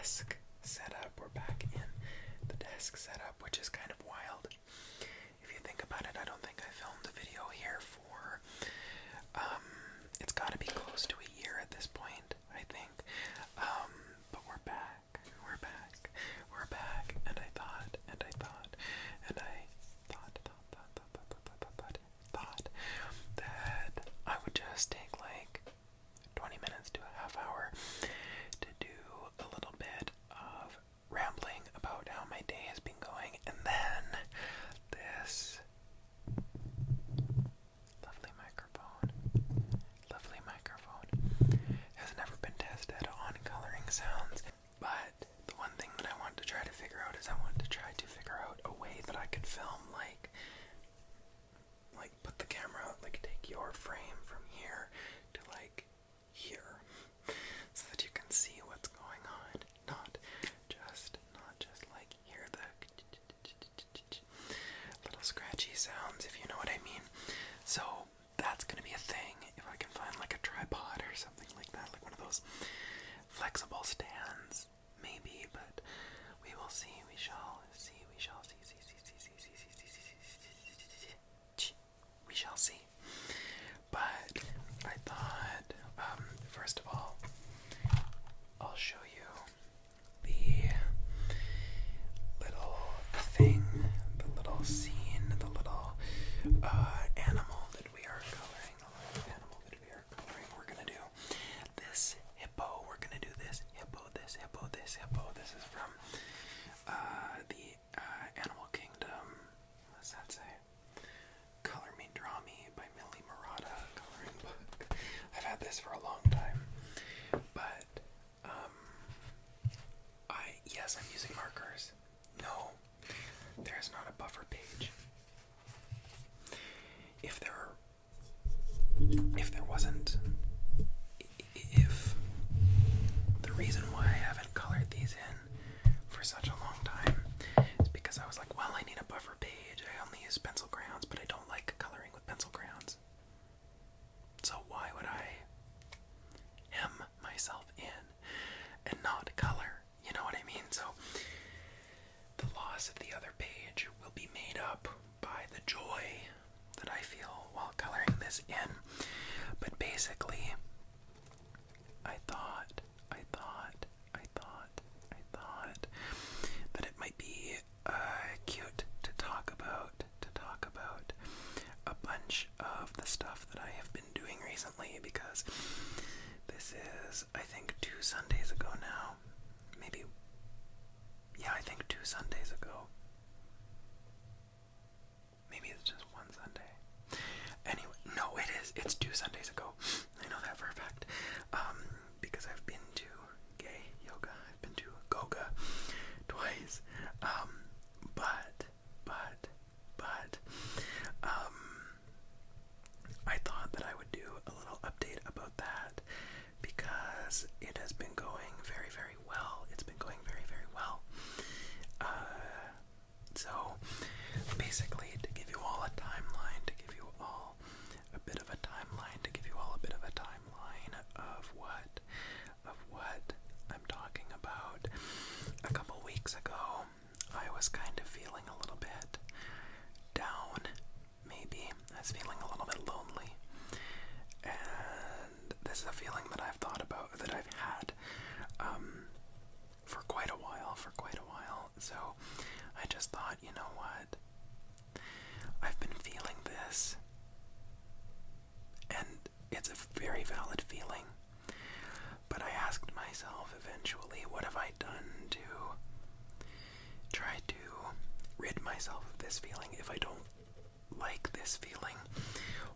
desk setup. We're back in the desk setup, which is kind of wild. If you think about it, I don't think I filmed a video here for, it's gotta be close to a year at this point, I think. But we're back, and I thought that I would just take like 20 minutes to a half hour to do a little bit of rambling about how my day has been going, and then this lovely microphone has never been tested on coloring sounds, but the one thing that I want to try to figure out is I want to try to figure out a way that I could film like put the camera, like take your frame from here to like here, so that you can see what's going on, not just like hear the little scratchy sounds, if you know what I mean. So that's gonna be a thing, if I can find like a tripod or something like that, like one of those flexible stands, maybe, but we will see, we shall see. But I thought, first of all, I'll show you the little thing, the little scene, the little animal that we are coloring, We're gonna do this hippo, This is from the Animal Kingdom, what's that say? Color Me, Draw Me by Millie Murata coloring book. I've had this for a long time, but yes, I'm using markers. No, there's not a buffer page. If the reason why I haven't colored these in for such a long time is because I was like, well, I need a buffer page. I only use pencil crayons, but I don't like coloring with pencil crayons. So why would I hem myself in and not color? You know what I mean? So the loss of the other page will be made up by the joy that I feel while coloring this in. But basically, I thought that it might be cute to talk about a bunch of the stuff that I have been doing recently, because this is, I think, 2 Sundays ago now. Maybe, yeah, I think 2 Sundays ago. Maybe it's just 1 Sunday. Anyway, no, it's 2 Sundays ago. I know that for a fact. Because I've been to gay yoga, I've been to Goga twice. I thought that I would do a little update about that, because it has been going very, very well. It's been going very, very well. So basically, to give you all a timeline, of what I'm talking about. A couple weeks ago, I was kind of feeling a little bit down, maybe. I was feeling a little bit lonely. And this is a feeling that I've thought about, that I've had for quite a while. So I just thought, you know what? I've been feeling this, and it's a very valid feeling. But I asked myself eventually, what have I done to try to rid myself of this feeling? If I don't like this feeling,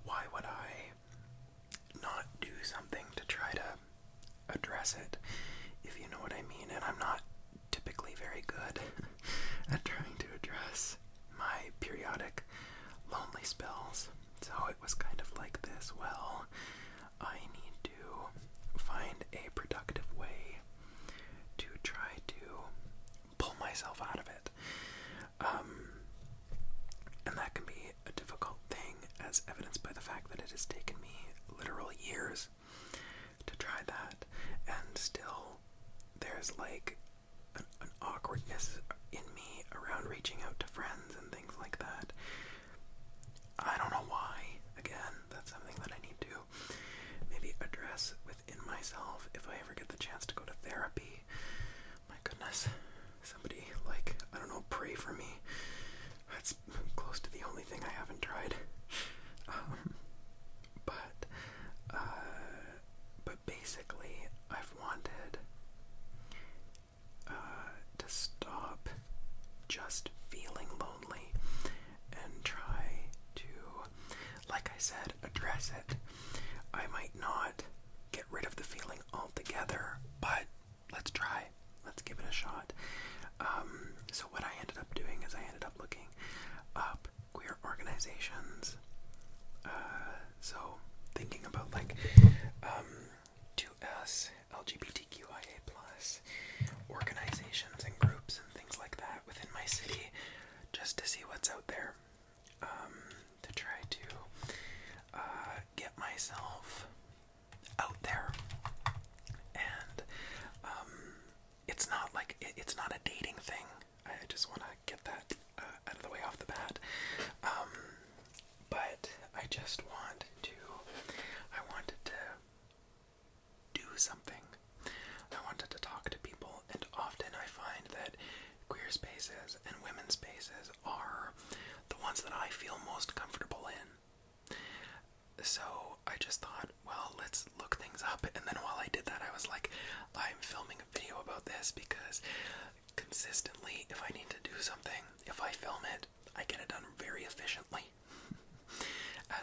why would I not do something to try to address it, if you know what I mean? And I'm not typically very good at trying to address my periodic lonely spells. So it was kind of like this, well, I need to find a productive way to try to pull myself out of it. And that can be a difficult thing, as evidenced by the fact that it has taken me literal years to try that, and still there's like an awkwardness in me around reaching out to friends and things like that. I don't know why. Again, that's something that I need to maybe address within myself if I ever get the chance to go to therapy. My goodness. Somebody, like, I don't know, pray for me. That's close to the only thing I haven't tried. But basically, I've wanted to stop just feeling lonely and try to, like I said, address it. I might not get rid of the feeling altogether, but let's try. Let's give it a shot. So what I ended up doing is I ended up looking up queer organizations. So thinking about like 2S, LGBTQIA plus organizations and groups and things like that within my city, just to see what's out there, to try to get myself out there. And it's not like it's not a dating thing. I just want to get that out of the way off the bat. But I just wanted to do something. I wanted to talk to people, and often I find that queer spaces and women's spaces are the ones that I feel most comfortable in. So I just thought, well, let's look things up. And then while I did that, I was like, I'm filming a video about this because consistently, if I need to do something, if I film it, I get it done very efficiently.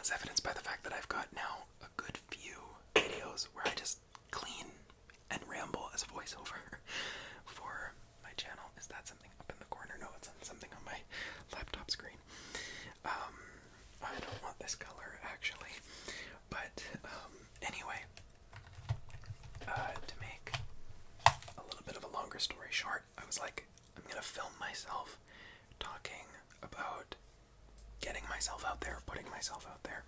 As evidenced by the fact that I've got now a good few videos where I just clean and ramble as a voiceover for my channel. Is that something up in the corner? No, it's something on my laptop screen. I don't want this color actually, but anyway, to make a little bit of a longer story short, I was like, I'm gonna film myself talking about getting myself out there, putting myself out there,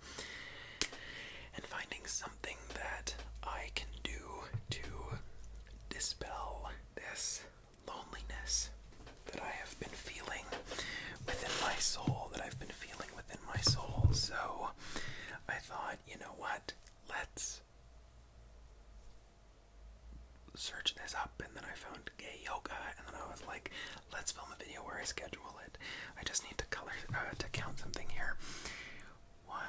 and finding something that I can do to dispel this loneliness that I have been feeling within my soul, So I thought, you know what, let's search this up, and then I found gay yoga, and then I was like, let's film a video where I schedule it. I just need to count something here. 1,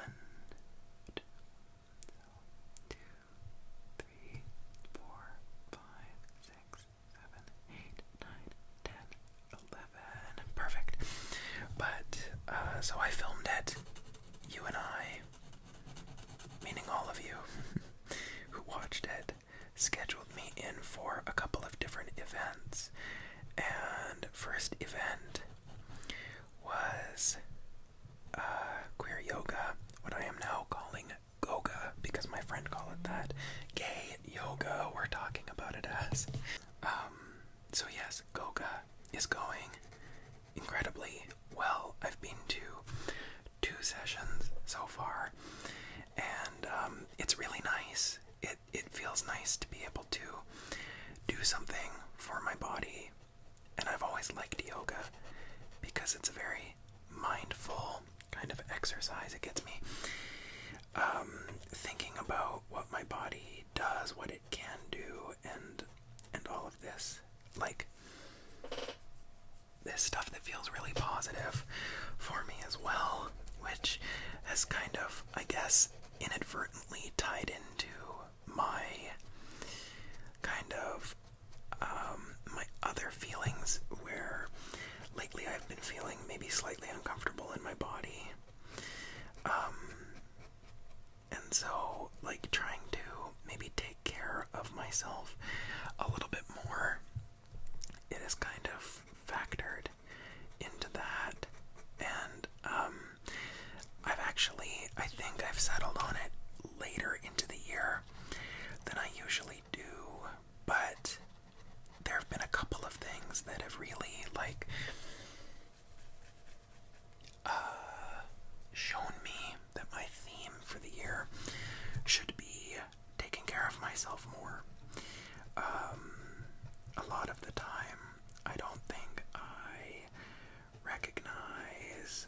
2, 3, 4, 5, 6, 7, 8, 9, 10, 11. Perfect. But so I filmed it. You and I, meaning all of you who watched it, scheduled me in for a couple of different events. And first event was queer yoga, what I am now calling goga, because my friend called it that. Gay yoga, we're talking about it as. So yes, goga is going incredibly well. I've been to 2 sessions so far, and it's really nice. It feels nice to be able to do something for my body, and I've always liked yoga because it's a very mindful kind of exercise. It gets me thinking about what my body does, what it can do, and all of this, like this stuff that feels really positive for me as well, which has kind of, I guess, inadvertently tied into my kind of my other feelings, where lately I've been feeling maybe slightly uncomfortable in my body, and so like trying to maybe take care of myself a little bit more, it is kind of factored into that. And I think I've settled on it later into the year than I usually do, but there have been a couple of things that have really like shown me that my theme for the year should be taking care of myself more. A lot of the time recognize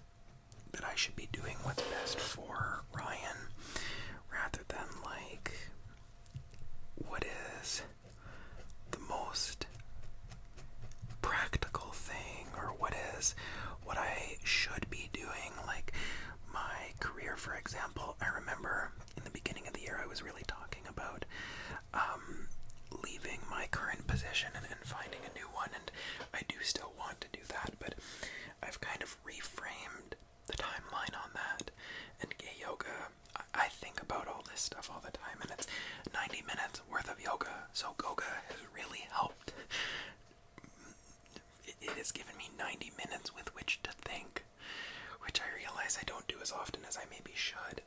that I should be doing what's best for Ryan rather than like what is the most practical thing or what I should be doing. Like my career, for example, I remember in the beginning of the year I was really talking about leaving my current position and finding a new one, and I do still want to do that, but I've kind of reframed the timeline on that. And gay yoga, I think about all this stuff all the time, and it's 90 minutes worth of yoga, so Goga has really helped. It has given me 90 minutes with which to think, which I realize I don't do as often as I maybe should.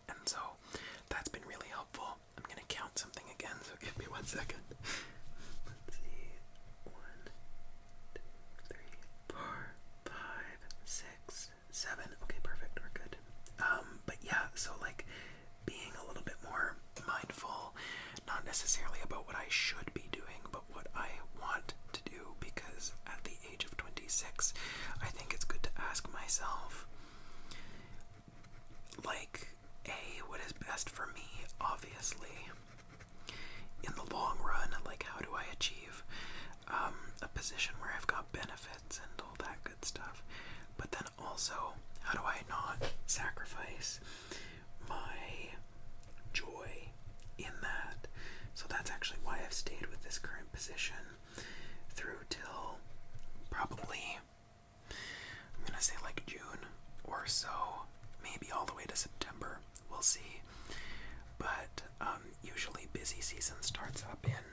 And so that's been really helpful. I'm going to count something again, so give me 1 second. Let's see. 1, 2, 3, 4, 5, 6, 7. Okay, perfect. We're good. But yeah, so like being a little bit more mindful, not necessarily about what I should be doing, but what I want to do, because at the age of 26, I think it's good to ask myself, like, what is best for me, obviously, in the long run, like how do I achieve a position where I've got benefits and all that good stuff, but then also, how do I not sacrifice my joy in that? So that's actually why I've stayed with this current position through till probably, I'm gonna say like June or so, maybe all the way to September. We'll see. But usually busy season starts up in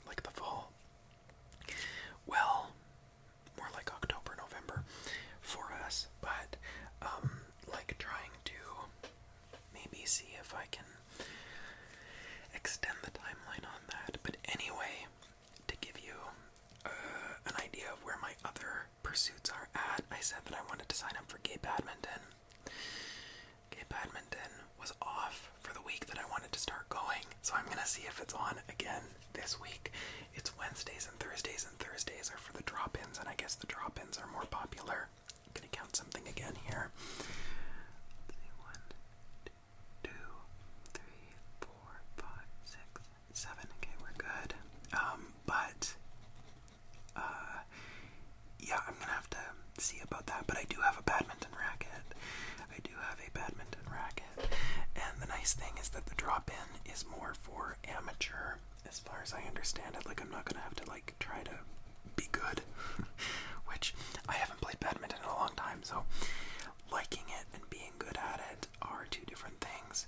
like the fall. Well, more like October, November for us. But like trying to maybe see if I can extend the timeline on that. But anyway, to give you an idea of where my other pursuits are at, I said that I wanted to sign up for gay badminton. Gay badminton was off for the week that I wanted to start going, so I'm gonna see if it's on again this week. It's Wednesdays and Thursdays are for the drop-ins, and I guess the drop-ins are more popular. I'm gonna count something again here. 1, 2, 3, 4, 5, 6, 7. Okay, we're good. Yeah, I'm gonna have to see about that, but I do have a badminton racket. And the nice thing is that the drop-in is more for amateur, as far as I understand it. Like, I'm not gonna have to, like, try to be good, which I haven't played badminton in a long time, so liking it and being good at it are two different things.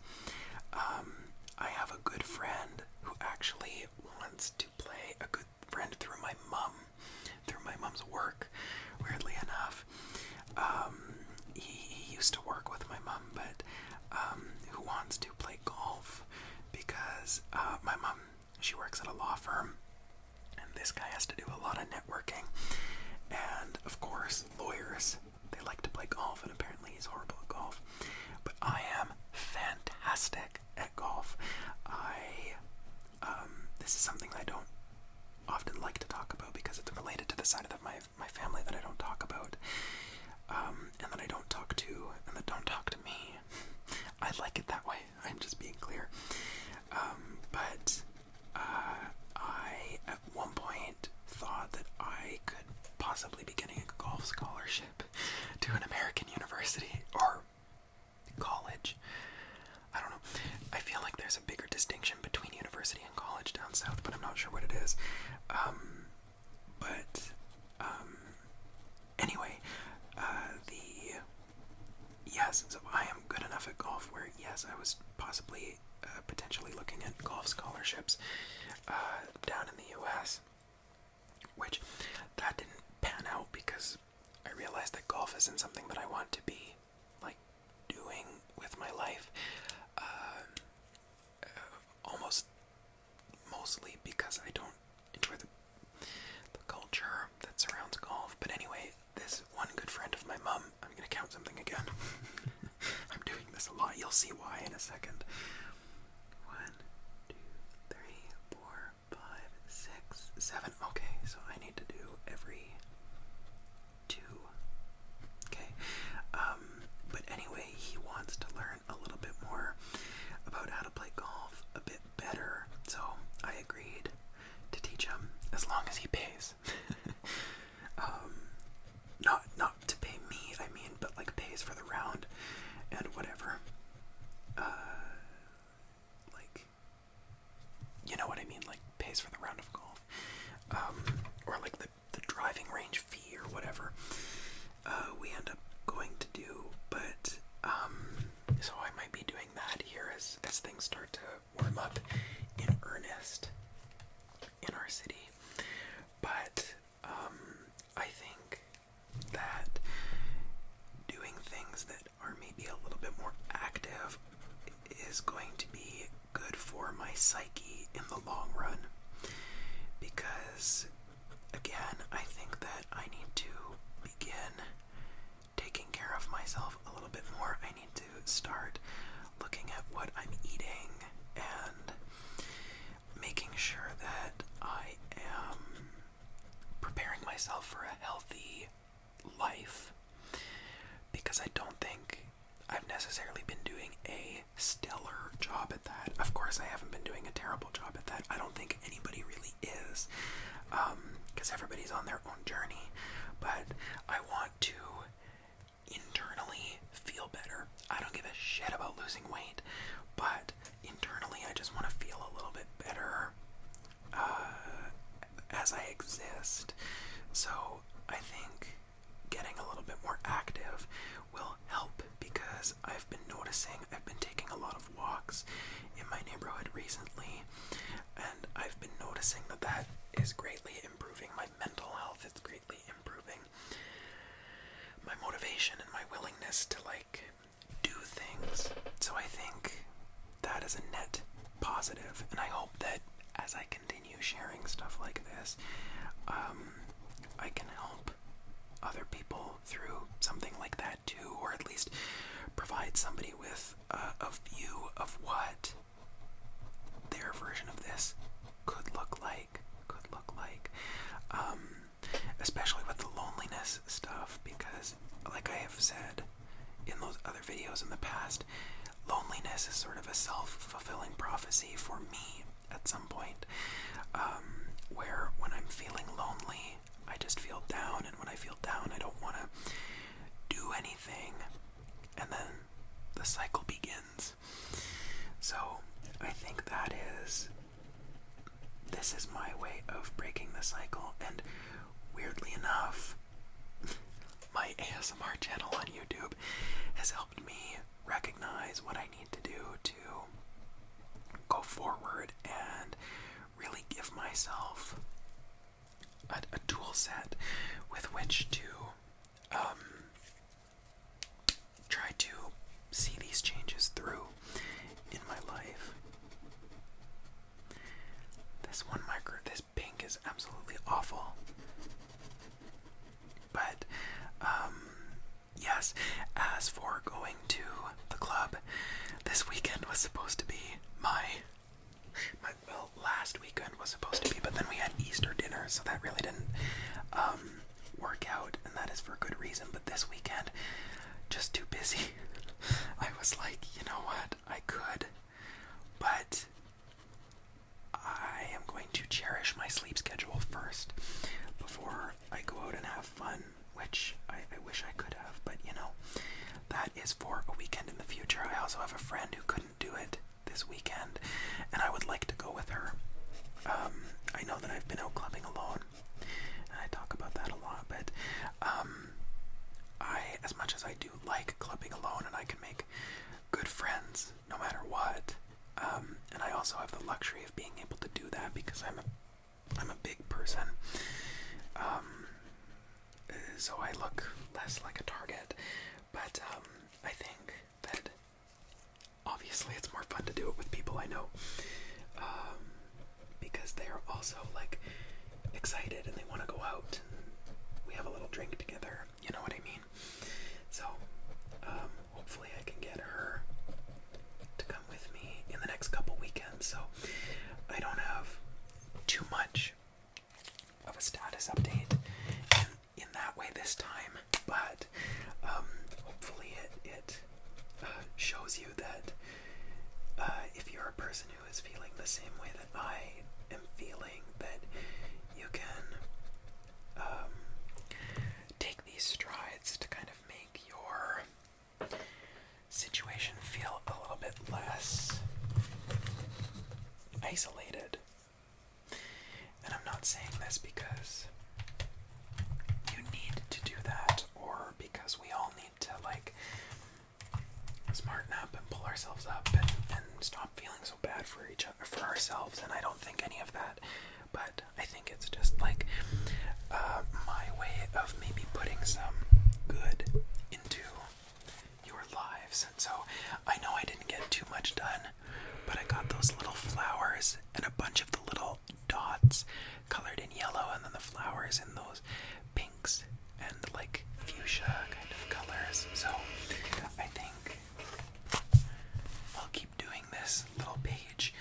I have a good friend who actually wants to play, a good friend through my mom's work, weirdly enough. He used to work with my mom, but who wants to play golf because my mom, she works at a law firm, and this guy has to do a lot of networking. And of course, lawyers, they like to play golf, and apparently he's horrible at golf. But I am fantastic at golf. This is something that I don't often like to talk about because it's related to the side of my family that I don't talk about, and that I don't talk to, and that don't talk to me. I like it that way. I'm just being clear. But I, at one point, thought that I could possibly be getting a golf scholarship to an American university or college. I don't know. I feel like there's a bigger distinction between university and college down south, but I'm not sure what it is. Anyway, yes, so I am good enough at golf where, yes, I was possibly potentially looking at golf scholarships down in the US, which that didn't pan out because I realized that golf isn't something that I want to be, like, doing with my life. Mostly because I don't enjoy the culture that surrounds golf. But anyway, this one good friend of my mom, I'm gonna count something again. I'm doing this a lot. You'll see why in a second. 1, 2, 3, 4, 5, 6, 7. Okay, so I need to do every 2 this. Not to pay me, I mean, but like pays for the round and whatever. Like, you know what I mean, like pays for the round of golf. Or like the driving range fee or whatever we end up going to do. But so I might be doing that here as things start to warm up in earnest in our city. But I think that doing things that are maybe a little bit more active is going to be good for my psyche in the long run. Because, again, I think that I need to begin taking care of myself a little bit more. I need to start looking at what I'm eating and making sure that I am preparing myself for a healthy life, because I don't think I've necessarily been doing a stellar job at that. Of course, I haven't been doing a terrible job at that. I don't think anybody really is, because everybody's on their own journey. But I want to internally feel better. I don't give a shit about losing weight, but internally I just want to feel a little bit better as I exist. So I think getting a little bit more active will help, because I've been noticing I've been taking a lot of walks in my neighborhood recently, and I've been noticing that is greatly improving my mental health. It's greatly improving my motivation and my willingness to like do things. So I think that is a net positive, and I hope that as I continue sharing stuff like this, I can help other people through something like that too, or at least provide somebody with a view of what their version of this could look like. Especially with the loneliness stuff, because like I have said in those other videos in the past, loneliness is sort of a self-fulfilling prophecy for me at some point, where when I'm feeling lonely, I just feel down, and when I feel down, I don't want to do anything, and then the cycle begins. So I think this is my way of breaking the cycle, and weirdly enough, my ASMR channel on YouTube has helped me recognize what I need to do to go forward and really give myself a tool set with which to try to see these changes through in my life. This pink is absolutely awful. But, yes, as for going to the club, this weekend was supposed to be last weekend was supposed to be, but then we had Easter dinner, so that really didn't work out, and that is for good reason. But this weekend, just too busy. I was like, you know what, I could, but I am going to cherish my sleep schedule first before I go out and have fun, which I wish I could have, but you know, that is for a weekend in the future. I also have a friend who couldn't do it this weekend, and I would like to go with her. I know that I've been out clubbing alone, and I talk about that a lot, but as much as I do like clubbing alone, and I can make good friends no matter what, and I also have the luxury of being able to do that because I'm a big person, so I look less like a target. But I think that obviously it's more fun to do it with people I know, because they are also like excited and they want to go out and we have a little drink together, you know what I mean? So hopefully I can get her to come with me in the next couple weekends, so I don't have too much of a status update in that way this time, but hopefully it shows you that if you're a person who is feeling the same way that I am feeling, that you can ourselves up and stop feeling so bad for for ourselves. And I don't think any of that, but I think it's just like my way of maybe putting some good into your lives. So I know I didn't get too much done, but I got those little flowers and a bunch of the little dots colored in yellow, and then the flowers in those pinks and like fuchsia kind of colors. So I think I'll keep doing this little page